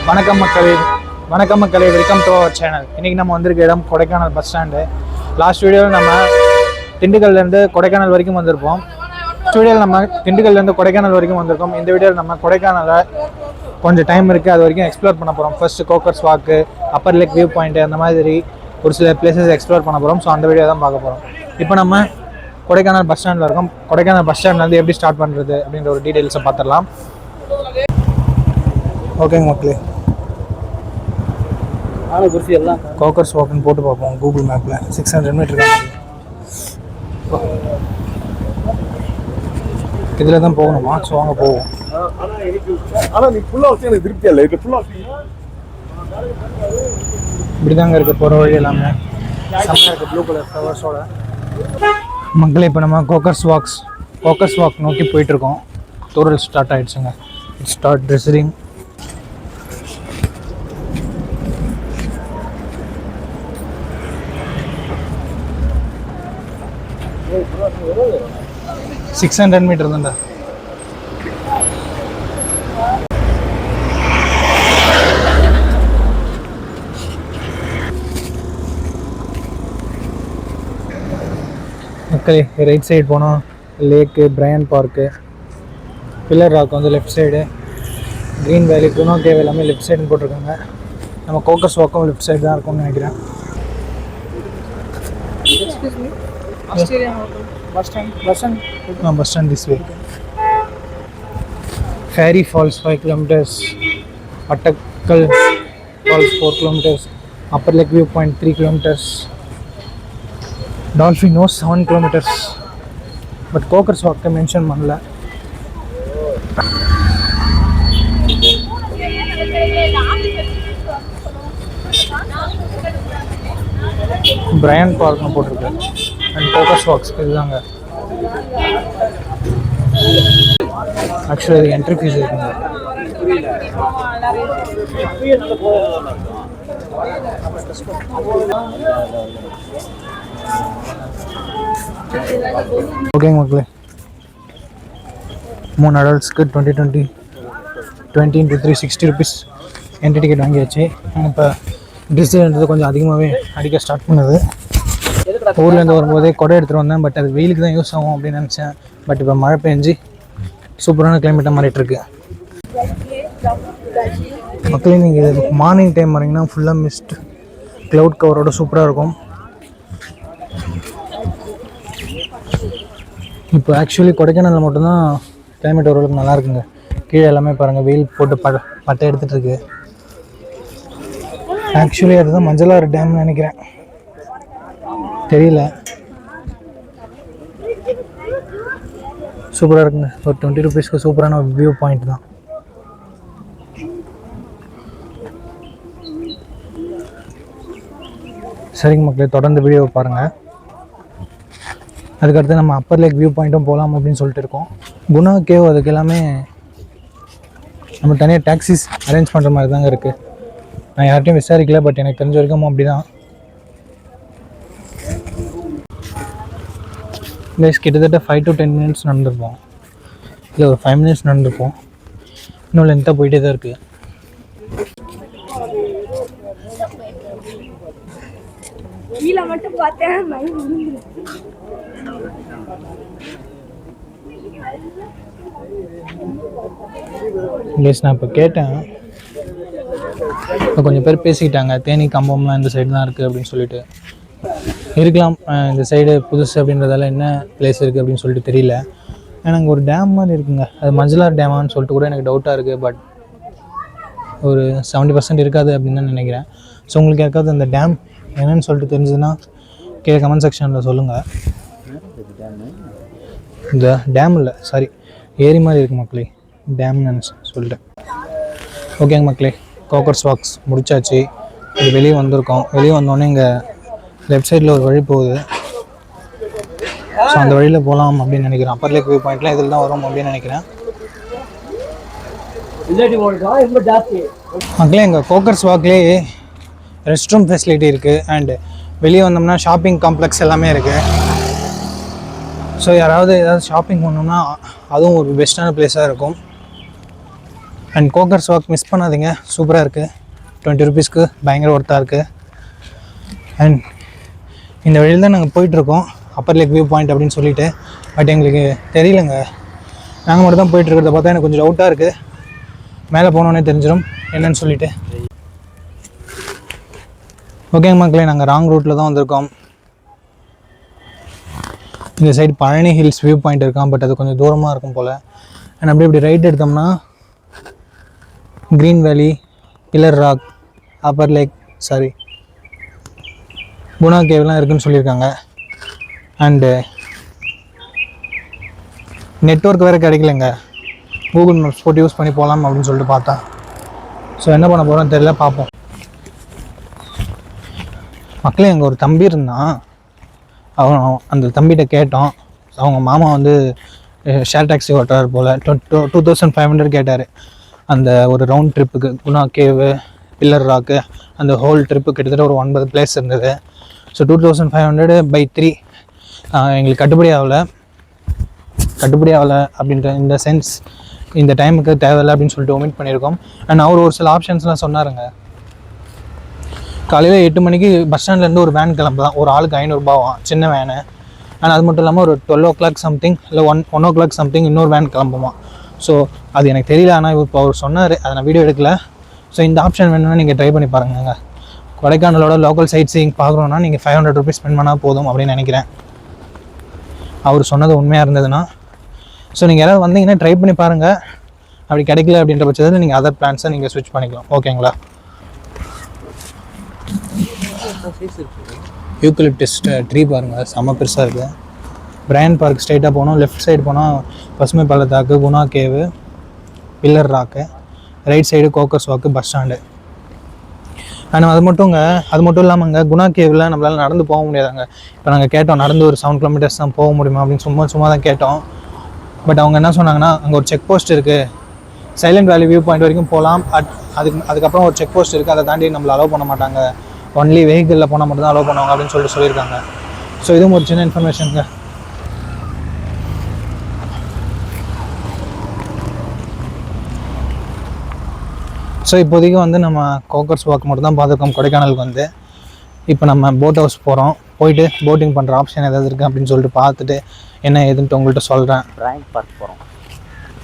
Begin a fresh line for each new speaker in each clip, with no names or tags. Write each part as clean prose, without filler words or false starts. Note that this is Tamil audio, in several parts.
வணக்கம் மக்களே, வெல்கம் டு அவர் சேனல். இன்றைக்கி நம்ம வந்திருக்க இடம் கொடைக்கானல் பஸ் ஸ்டாண்டு. லாஸ்ட் வீடியோவில் நம்ம திண்டுக்கல்லேருந்து கொடைக்கானல் வரைக்கும் வந்திருப்போம். இந்த வீடியோவில் நம்ம கொடைக்கானலை கொஞ்சம் டைம் இருக்குது, அது வரைக்கும் எக்ஸ்ப்ளோர் பண்ண போகிறோம். ஃபர்ஸ்ட் கோக்கர்ஸ் வாக்கு, அப்பர் லேக் வியூ பாயிண்ட், அந்த மாதிரி ஒரு சில பிளேசஸ் எக்ஸ்ப்ளோர் பண்ண போகிறோம். ஸோ அந்த வீடியோ தான் பார்க்க போகிறோம். இப்போ நம்ம கொடைக்கானல் பஸ் ஸ்டாண்டில் இருக்கோம். கொடைக்கானல் பஸ் ஸ்டாண்ட்லேருந்து எப்படி ஸ்டார்ட் பண்ணுறது அப்படின்ற ஒரு டீட்டெயில்ஸை பார்த்துடலாம். ஓகேங்க மக்களே, கோக்கர்ஸ் வாக்குன்னு போட்டு பார்ப்போம் கூகுள் மேப்பில். 600 மீட்டர் இதில் தான் போகணுமா? ஸோ வாங்க போவோம். இப்படி தாங்க இருக்குது போகிற வழி எல்லாமே செம்மையாக இருக்குது, ப்ளூ கலர் ஃப்ளவர்ஸோட. மக்களே, இப்போ நம்ம கோக்கர்ஸ் வாக் நோக்கி போயிட்டுருக்கோம். டூரல் ஸ்டார்ட் ஆகிடுச்சுங்க. Start dressing. சிக்ஸ் 600 மீட்டர் தான்டா. மக்களே, ரைட் சைடு போனோம். Lake, Bryant park, pillar rock வந்து left side, green valley, Guna cave எல்லாமே லெஃப்ட் சைடுன்னு போட்டிருக்காங்க. நம்ம கோக்கர்ஸ் வாக்கும் லெஃப்ட் சைடு தான் இருக்கும்னு நினைக்கிறேன். Bus stand this way. Fairy Falls 5 kilometers, Pattakkal Falls 4 kilometers, Upper Lake View Point 3 kilometers, Dolphin Nose 7 kilometers. But Cockers Walk mention பண்ணல. Brian Park னு போட்டிருக்கு. அண்ட் கோக்கர்ஸ் வாக்ஸ் இதுதாங்க. ஆக்சுவலி இது என்ட்ரி ஃபீஸ் இருக்குங்க. ஓகேங்க மக்களே, 3 அடல்ட்ஸ்க்கு 20 into 3 60 rupees என்ட்ரி டிக்கெட் வாங்கியாச்சு. இப்போ டிஸ்டன்ஸ் கொஞ்சம் அதிகமாகவே அடிக்க ஸ்டார்ட் பண்ணுது. ஊர்லேருந்து வரும்போதே கொடை எடுத்துகிட்டு வந்தேன். பட் அது வெயிலுக்கு தான் யூஸ் ஆகும் அப்படின்னு நினச்சேன். பட் இப்போ மழை பெஞ்சு சூப்பரான கிளைமேட்டாக மாறிட்டுருக்கு. மக்களே, நீங்கள் இது மார்னிங் டைம் வரீங்கன்னா ஃபுல்லாக மிஸ்ட், க்ளவுட் கவரோட சூப்பராக இருக்கும். இப்போ ஆக்சுவலி கொடைக்கானலில் மட்டும்தான் கிளைமேட் ஓரளவுக்கு நல்லா இருக்குங்க. கீழே எல்லாமே பாருங்கள், வெயில் போட்டு பட்டை எடுத்துகிட்ருக்கு. ஆக்சுவலி அதுதான் மஞ்சளாறு டேம்னு நினைக்கிறேன், தெரியல. சூப்பராக இருக்குங்க. ஒரு 20 rupeesக்கு சூப்பரான வியூ பாயிண்ட் தான். சரிங்க மக்களே, தொடர்ந்து வீடியோவை பாருங்கள். அதுக்கடுத்து நம்ம அப்பர் லேக் வியூ பாயிண்ட்டும் போகலாம் அப்படின்னு சொல்லிட்டு இருக்கோம். குணா கேவ் அதுக்கு எல்லாமே நம்ம தனியாக டாக்ஸிஸ் அரேஞ்ச் பண்ணுற மாதிரி தாங்க இருக்குது. நான் யார்கிட்டையும் விசாரிக்கல, பட் எனக்கு தெரிஞ்ச வரைக்கும் அப்படி தான். கிட்டத்தட்ட 5 to 10 minutes நடந்திருப்போம். இல்லை ஒரு 5 minutes நடந்திருப்போம். இன்னும் லென்த்தாக போயிட்டே தான் இருக்குது. நான் இப்போ கேட்டேன், இப்போ கொஞ்சம் பேர் பேசிக்கிட்டாங்க, தேனி கம்பம்லாம் இந்த சைடு தான் இருக்குது அப்படின்னு சொல்லிட்டு. இருக்கலாம், இந்த சைடு புதுசு அப்படின்றதால என்ன பிளேஸ் இருக்குது அப்படின்னு சொல்லிட்டு தெரியல. எனக்கு ஒரு டேம் மாதிரி இருக்குங்க, அது மஞ்சளார் டேமான்னு சொல்லிட்டு கூட எனக்கு டவுட்டாக இருக்குது. பட் ஒரு 70% இருக்காது அப்படின்னு தான் நினைக்கிறேன். ஸோ உங்களுக்கு யாருக்காவது அந்த டேம் என்னன்னு சொல்லிட்டு தெரிஞ்சதுன்னா கீழே கமெண்ட் செக்ஷனில் சொல்லுங்கள். இந்த டேம் இல்லை, சாரி, ஏரி மாதிரி இருக்குது மக்களே, டேம்னு சொல்லிட்டேன். ஓகேங்க மக்களே, கோக்கர்ஸ் வாக்ஸ் முடிச்சாச்சு. இது வெளியே வந்திருக்கோம். வெளியே வந்தோடனே இங்கே லெஃப்ட் சைடில் ஒரு வழி போகுது. ஸோ அந்த வழியில் போகலாம் அப்படின்னு நினைக்கிறேன். அப்பர் லேக் வியூ பாயிண்ட்லாம் இதில் தான் வரும் அப்படின்னு நினைக்கிறேன். மக்களே, எங்கள் கோக்கர்ஸ் வாக்லேயே ரெஸ்ட் ரூம் ஃபெசிலிட்டி இருக்குது. அண்டு வெளியே வந்தோம்னா ஷாப்பிங் காம்ப்ளெக்ஸ் எல்லாமே இருக்குது. ஸோ யாராவது ஏதாவது ஷாப்பிங் பண்ணோம்னா அதுவும் ஒரு பெஸ்ட்டான பிளேஸாக இருக்கும். அண்ட் கோக்கர்ஸ் வாக் மிஸ் பண்ணாதீங்க, சூப்பராக இருக்குது. 20 ருபீஸ்க்கு பயங்கர ஒர்த்தாக இருக்குது. அண்ட் இந்த வழியில் தான் நாங்கள் போயிட்டுருக்கோம், அப்பர் லேக் வியூ பாயிண்ட் அப்படின்னு சொல்லிட்டு. பட் எங்களுக்கு தெரியலங்க, நாங்கள் மட்டும் தான் போயிட்டுருக்கிறத பார்த்தா எனக்கு கொஞ்சம் டவுட்டாக இருக்குது. மேலே போனோன்னே தெரிஞ்சிடும் என்னன்னு சொல்லிட்டு. ஓகேங்க மக்களே, நாங்கள் ராங் ரூட்டில் தான் வந்திருக்கோம். இந்த side Palani hills view point இருக்கான், பட் அது கொஞ்சம் தூரமாக இருக்கும் போல். அண்ட் அப்படியே இப்படி ரைட் எடுத்தோம்னா க்ரீன் வேலி, பில்லர் ராக், அப்பர் லேக், குணா கேவ்லாம் இருக்குதுன்னு சொல்லியிருக்காங்க. அண்டு நெட்வொர்க் வேறு கிடைக்கலங்க, கூகுள் மேப்ஸ் போட்டு யூஸ் பண்ணி போகலாம் அப்படின்னு சொல்லிட்டு பார்த்தா. ஸோ என்ன பண்ண போகிறோன்னு தெரியல, பார்ப்போம். மக்களே, அங்கே ஒரு தம்பி இருந்தான், அவன் அந்த தம்பிகிட்ட கேட்டோம். அவங்க மாமா வந்து ஷேர் டாக்ஸி ஓட்டுறாரு போல். 2500 கேட்டார் அந்த ஒரு ரவுண்ட் ட்ரிப்புக்கு. குணா கேவு, பில்லர் ராக்கு, அந்த ஹோல் ட்ரிப்பு கிட்டத்தட்ட ஒரு 9 பிளேஸ் இருந்தது. ஸோ 2500 by 3 எங்களுக்கு கட்டுப்படி ஆகலை அப்படின்ற இந்த சென்ஸ், இந்த டைமுக்கு தேவையில்லை அப்படின்னு சொல்லிட்டு ஒமிட் பண்ணியிருக்கோம். அண்ட் அவர் ஒரு சில ஆப்ஷன்ஸ்லாம் சொன்னாருங்க. காலையில் 8 மணிக்கு பஸ் ஸ்டாண்ட்லேருந்து ஒரு வேன் கிளம்பலாம், ஒரு ஆளுக்கு 500 ரூபாவாம், சின்ன வேனு. அண்ட் அது மட்டும் இல்லாமல் ஒரு 12 o'clock சம்திங் இல்லை 1 o'clock சம்திங் இன்னொரு வேன் கிளம்புமா. ஸோ அது எனக்கு தெரியல, ஆனால் இப்போ அவர் சொன்னார், அதை நான் வீடியோ எடுக்கல. ஸோ இந்த ஆப்ஷன் வேணும்னா நீங்கள் ட்ரை பண்ணி பாருங்க. கொடைக்கானலோட லோக்கல் சைட் சீயிங் பார்க்குறோன்னா நீங்கள் 500 ருபீஸ் ஸ்பெண்ட் பண்ணால் போதும் அப்படின்னு நினைக்கிறேன், அவர் சொன்னது உண்மையாக இருந்ததுன்னா. ஸோ நீங்கள் யாராவது வந்தீங்கன்னா ட்ரை பண்ணி பாருங்கள். அப்படி கிடைக்கல அப்படின்ற பட்சத்தில் நீங்கள் அதர் பிளான்ஸை நீங்கள் ஸ்விட்ச் பண்ணிக்கலாம். ஓகேங்களா? யூக்கலிப்டஸ் ட்ரீ பாருங்கள், செம்ம பெருசாக இருக்குது. பிரையன் பார்க் ஸ்ட்ரைட்டாக போனோம், லெஃப்ட் சைடு போனால் பசுமை பள்ளத்தாக்கு, குணா கேவு, பில்லர் ராக்கு, ரைட் சைடு கோக்கர்ஸ் வாக்கு, பஸ் ஸ்டாண்டு. ஆனால் அது மட்டும் இல்லாமங்க, குணா கேவில் நம்மளால் நடந்து போக முடியாதாங்க. இப்போ நாங்கள் கேட்டோம், நடந்து ஒரு 7 kilometers தான் போக முடியுமா அப்படின்னு சும்மா தான் கேட்டோம். பட் அவங்க என்ன சொன்னாங்கன்னா, அங்கே ஒரு செக் போஸ்ட் இருக்குது, சைலண்ட் வேலி வியூ பாயிண்ட் வரைக்கும் போகலாம். அதுக்கப்புறம் ஒரு செக் போஸ்ட் இருக்குது, அதை தாண்டி நம்மளை அலோவ் பண்ண மாட்டாங்க, ஒன்லி வெஹிக்கிளில் போனால் மட்டும் தான் அலோவ் பண்ணுவாங்க அப்படின்னு சொல்லியிருக்காங்க. ஸோ இதுவும் ஒரு சின்ன இன்ஃபர்மேஷனுங்க. ஸோ இப்போதைக்கு வந்து நம்ம கோக்கர்ஸ் வாக் மட்டும் தான் பார்த்துருக்கோம் கொடைக்கானலுக்கு வந்து. இப்போ நம்ம போட் ஹவுஸ் போகிறோம், போயிட்டு போட்டிங் பண்ணுற ஆப்ஷன் ஏதாவது இருக்குது அப்படின்னு சொல்லிட்டு பார்த்துட்டு என்ன ஏதுன்ட்டு உங்கள்கிட்ட சொல்கிறேன்.
பிரையன் பார்க் போகிறோம்.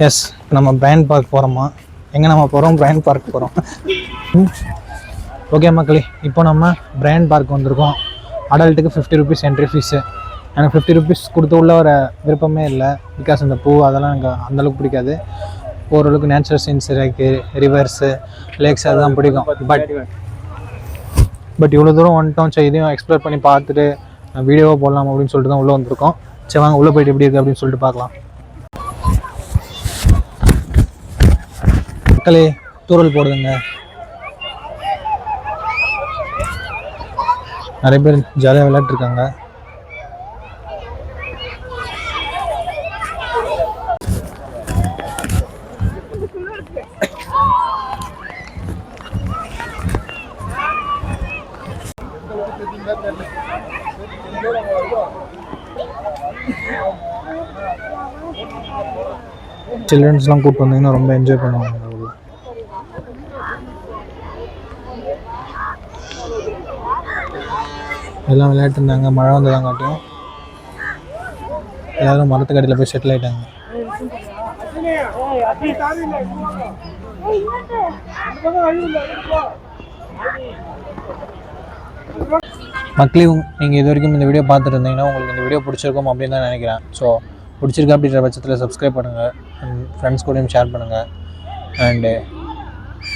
எஸ், நம்ம பிரையன் பார்க் போகிறோமா? எங்கே நம்ம போகிறோம்? பிரையன் பார்க் போகிறோம். ஓகே மக்களே, இப்போ நம்ம பிரையன் பார்க் வந்திருக்கோம். அடல்ட்டுக்கு 50 ருபீஸ் என்ட்ரி ஃபீஸு. எனக்கு 50 ருபீஸ் கொடுத்து உள்ள வர விருப்பமே இல்லை, பிகாஸ் இந்த பூ அதெல்லாம் எனக்கு அந்தளவுக்கு பிடிக்காது. ஓரளவுக்கு நேச்சுரல் சீன்ஸ் இருக்குது, ரிவர்ஸு, லேக்ஸ் அதுதான் பிடிக்கும். பட் இவ்வளோ தூரம் வந்துட்டோம், சரி இதையும் எக்ஸ்ப்ளோர் பண்ணி பார்த்துட்டு வீடியோவாக போடலாம் அப்படின்னு சொல்லிட்டு தான் உள்ளே வந்திருக்கோம். சரி வாங்க உள்ளே போய்ட்டு எப்படி இருக்குது அப்படின்னு சொல்லிட்டு பார்க்கலாம். மக்களே, தூரல் போடுதுங்க, நிறைய பேர் ஜாலியாக விளையாட்டுருக்காங்க. சில்ட்ரன்ஸ்லாம் கூப்பிட்டு வந்தீங்கன்னா ரொம்ப என்ஜாய் பண்ணுவாங்க. எல்லாம் விளையாட்டு இருந்தாங்க, மழை வந்ததாங்காட்டியும் எல்லாரும் மரத்துக்கடியில் போய் செட்டில் ஆகிட்டாங்க. மக்களே, நீங்கள் இது வரைக்கும் இந்த வீடியோ பார்த்துட்டு இருந்தீங்கன்னா உங்களுக்கு இந்த வீடியோ பிடிச்சிருக்கும் அப்படின்னு தான் நினைக்கிறேன். ஸோ பிடிச்சிருக்கு அப்படின்ற பட்சத்தில் சப்ஸ்கிரைப் பண்ணுங்கள், ஃப்ரெண்ட்ஸ் கூடயும் ஷேர் பண்ணுங்கள், அண்டு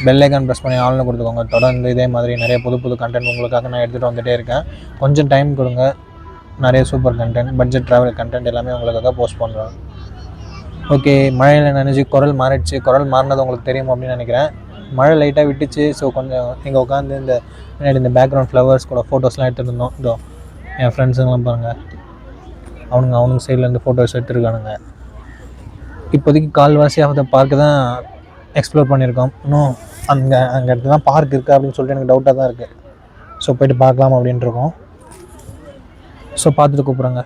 பெல் ஐக்கான் ப்ரெஸ் பண்ணி ஆன்லைன் கொடுத்துக்கோங்க. தொடர்ந்து இதே மாதிரி நிறைய புது கண்டென்ட் உங்களுக்காக நான் எடுத்துகிட்டு வந்துகிட்டே இருக்கேன். கொஞ்சம் டைம் கொடுங்க, நிறைய super content, budget travel content எல்லாமே உங்களுக்காக போஸ்ட் பண்ணுறேன். ஓகே, மழையில் நினைச்சு குரல் மாறிடுச்சு. குரல் மாறினது உங்களுக்கு தெரியும் அப்படின்னு நினைக்கிறேன். மழை லைட்டாக விட்டுச்சு. ஸோ கொஞ்சம் இங்கே உட்காந்து இந்த பேக்ரவுண்ட் ஃப்ளவர்ஸ் கூட ஃபோட்டோஸ்லாம் எடுத்துகிட்டு இருந்தோம். இதோ என் ஃப்ரெண்ட்ஸுங்கெல்லாம் பாருங்கள், அவனுங்க சைட்லேருந்து ஃபோட்டோஸ் எடுத்துருக்கானுங்க. இப்போதைக்கு கால்வாசி ஆஃப் த பார்க்கு தான் எக்ஸ்ப்ளோர் பண்ணியிருக்கோம். இன்னும் அங்கே இடத்துல தான் பார்க் இருக்குது அப்படின்னு சொல்லிட்டு எனக்கு டவுட்டாக தான் இருக்குது. ஸோ போய்ட்டு பார்க்கலாம் அப்படின்ட்டுருக்கோம். ஸோ பார்த்துட்டு கூப்பிட்றேங்க.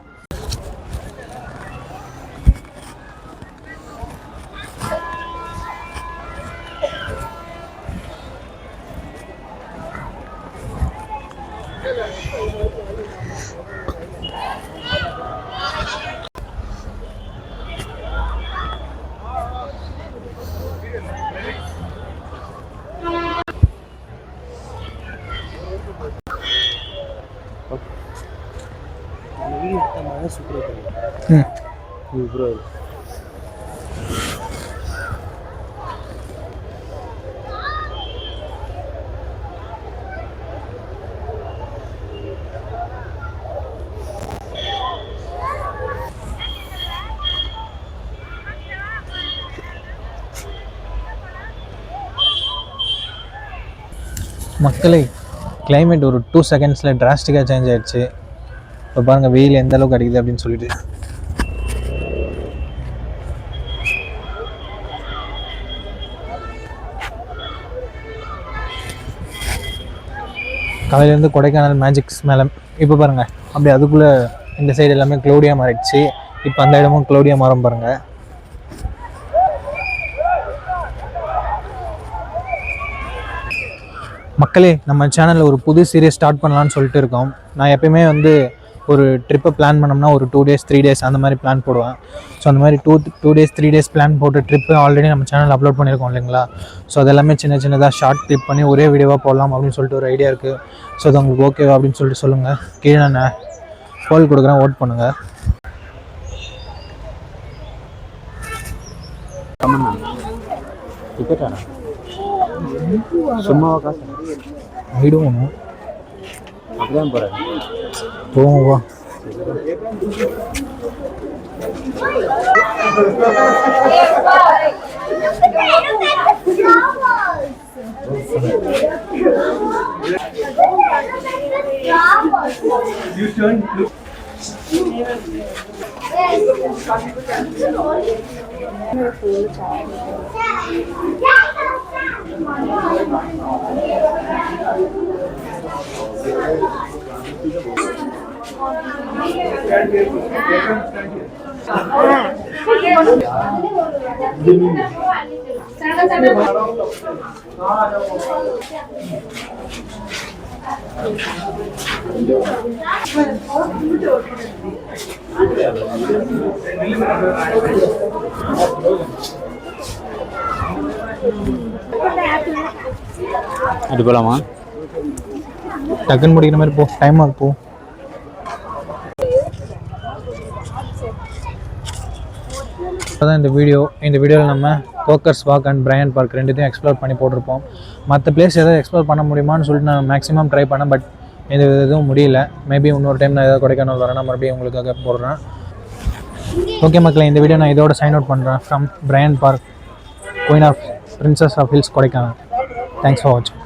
மக்களே, கிளைமேட் ஒரு 2 செகண்ட்ஸில் டிராஸ்டிக்காக சேஞ்ச் ஆகிடுச்சு. இப்போ பாருங்கள் வெயில் எந்த அளவுக்கு அடிக்குது அப்படின்னு சொல்லிட்டு. காலையிலேருந்து கொடைக்கானல் மேஜிக்ஸ் மேலே இப்போ பாருங்கள் அப்படி அதுக்குள்ளே இந்த சைடு எல்லாமே க்ளௌடியாக மாறிடுச்சு. இப்போ அந்த இடமும் க்ளௌடியாக மாறும் பாருங்கள். மக்களே, நம்ம சேனலில் ஒரு புது சீரியஸ் ஸ்டார்ட் பண்ணலான்னு சொல்லிட்டு இருக்கோம். நான் எப்பயுமே வந்து ஒரு ட்ரிப்பை பிளான் பண்ணோம்னா ஒரு 2 days 3 days அந்த மாதிரி பிளான் போடுவேன். ஸோ அந்த மாதிரி 2 days 3 days பிளான் போட்டு ட்ரிப்பு ஆல்ரெடி நம்ம சேனலில் அப்லோட் பண்ணியிருக்கோம் இல்லைங்களா. ஸோ அதெல்லாமே சின்ன சின்னதாக ஷார்ட் கிளிப் பண்ணி ஒரே வீடியோவாக போடலாம் அப்படின்னு சொல்லிட்டு ஒரு ஐடியா இருக்குது. ஸோ அது உங்களுக்கு ஓகேவா அப்படின்னு சொல்லிட்டு சொல்லுங்கள். கீழே நான் போல் கொடுக்குறேன், ஓட் பண்ணுங்கள்.
சும்மாவா காசு
ஆகிடும்
அப்படிதான் போகிறேன்.
போவோம் வா.
அது போலாமா?
டக்குன்னு முடிக்கிற மாதிரி போ, டைம் ஆகும் போ. அதான் இந்த வீடியோவில் நம்ம Coaker's walk and Bryant park ரெண்டுத்தையும் எக்ஸ்ப்ளோர் பண்ணி போட்டிருப்போம். மற்ற பிளேஸ் எதாவது எக்ஸ்ப்ளோர் பண்ண முடியுமான்னு சொல்லிட்டு நான் மேக்ஸிமம் ட்ரை பண்ணேன். பட் இது எதுவும் முடியல. மேபி இன்னொரு டைம் நான் ஏதாவது கொடைக்கானல் வரேன்னா மறுபடியும் உங்களுக்காக போடுறேன். ஓகே மக்களே, இந்த வீடியோ நான் இதோட சைன் அவுட் பண்ணுறேன். From Bryant park, queen of princess of hills, Kodaikanal. Thanks for வாட்சிங்.